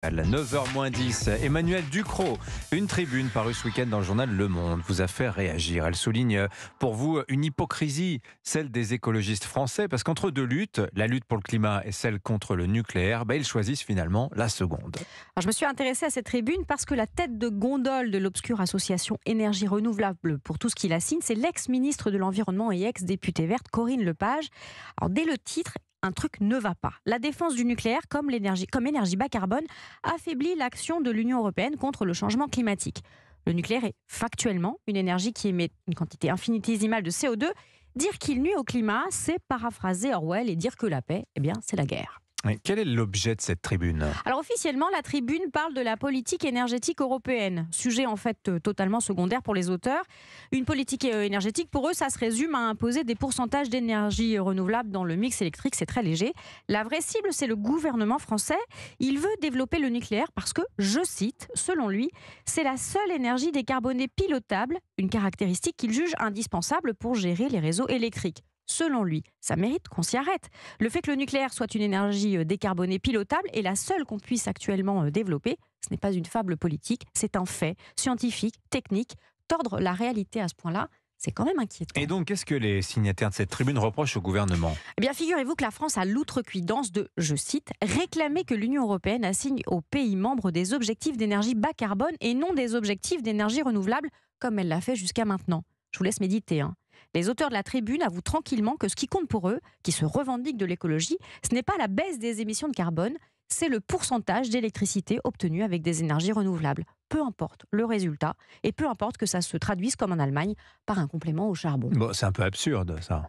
À 9h-10, Emmanuel Ducrot, une tribune parue ce week-end dans le journal Le Monde, vous a fait réagir. Elle souligne pour vous une hypocrisie, celle des écologistes français, parce qu'entre deux luttes, la lutte pour le climat et celle contre le nucléaire, ils choisissent finalement la seconde. Alors, je me suis intéressée à cette tribune parce que la tête de gondole de l'obscure association Énergie Renouvelable pour tout ce qui la signe, c'est l'ex-ministre de l'Environnement et ex-députée verte Corinne Lepage. Alors, dès le titre, un truc ne va pas. La défense du nucléaire comme énergie bas carbone affaiblit l'action de l'Union européenne contre le changement climatique. Le nucléaire est factuellement une énergie qui émet une quantité infinitésimale de CO2. Dire qu'il nuit au climat, c'est paraphraser Orwell et dire que la paix, c'est la guerre. Et quel est l'objet de cette tribune ? Alors officiellement, la tribune parle de la politique énergétique européenne. Sujet en fait totalement secondaire pour les auteurs. Une politique énergétique, pour eux, ça se résume à imposer des pourcentages d'énergie renouvelable dans le mix électrique, c'est très léger. La vraie cible, c'est le gouvernement français. Il veut développer le nucléaire parce que, je cite, selon lui, c'est la seule énergie décarbonée pilotable, une caractéristique qu'il juge indispensable pour gérer les réseaux électriques. Selon lui, ça mérite qu'on s'y arrête. Le fait que le nucléaire soit une énergie décarbonée pilotable est la seule qu'on puisse actuellement développer. Ce n'est pas une fable politique, c'est un fait scientifique, technique. Tordre la réalité à ce point-là, c'est quand même inquiétant. Et donc, qu'est-ce que les signataires de cette tribune reprochent au gouvernement ? Eh bien, figurez-vous que la France a l'outrecuidance de, je cite, réclamer que l'Union européenne assigne aux pays membres des objectifs d'énergie bas carbone et non des objectifs d'énergie renouvelable, comme elle l'a fait jusqu'à maintenant. Je vous laisse méditer. Les auteurs de la tribune avouent tranquillement que ce qui compte pour eux, qui se revendiquent de l'écologie, ce n'est pas la baisse des émissions de carbone, c'est le pourcentage d'électricité obtenu avec des énergies renouvelables. Peu importe le résultat, et peu importe que ça se traduise comme en Allemagne par un complément au charbon. Bon, c'est un peu absurde, ça.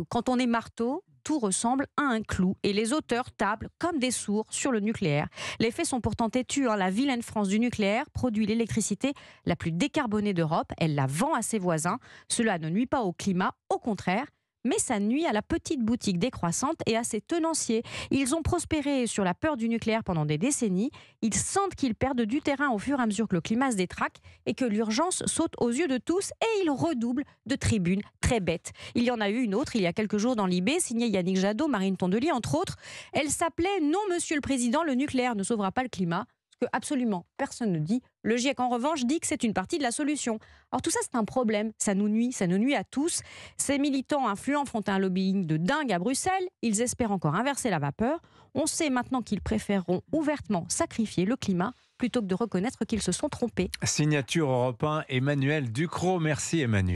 Quand on est marteau, tout ressemble à un clou et les auteurs tablent comme des sourds sur le nucléaire. Les faits sont pourtant têtus. La vilaine France du nucléaire produit l'électricité la plus décarbonée d'Europe. Elle la vend à ses voisins. Cela ne nuit pas au climat, au contraire. Mais ça nuit à la petite boutique décroissante et à ses tenanciers. Ils ont prospéré sur la peur du nucléaire pendant des décennies. Ils sentent qu'ils perdent du terrain au fur et à mesure que le climat se détraque et que l'urgence saute aux yeux de tous et ils redoublent de tribunes très bêtes. Il y en a eu une autre il y a quelques jours dans l'IB, signée Yannick Jadot, Marine Tondelier, entre autres. Elle s'appelait « Non, monsieur le président, le nucléaire ne sauvera pas le climat ». Que absolument personne ne dit. Le GIEC, en revanche, dit que c'est une partie de la solution. Alors tout ça, c'est un problème. Ça nous nuit à tous. Ces militants influents font un lobbying de dingue à Bruxelles. Ils espèrent encore inverser la vapeur. On sait maintenant qu'ils préféreront ouvertement sacrifier le climat plutôt que de reconnaître qu'ils se sont trompés. Signature Europe 1, Emmanuel Ducrot. Merci Emmanuel.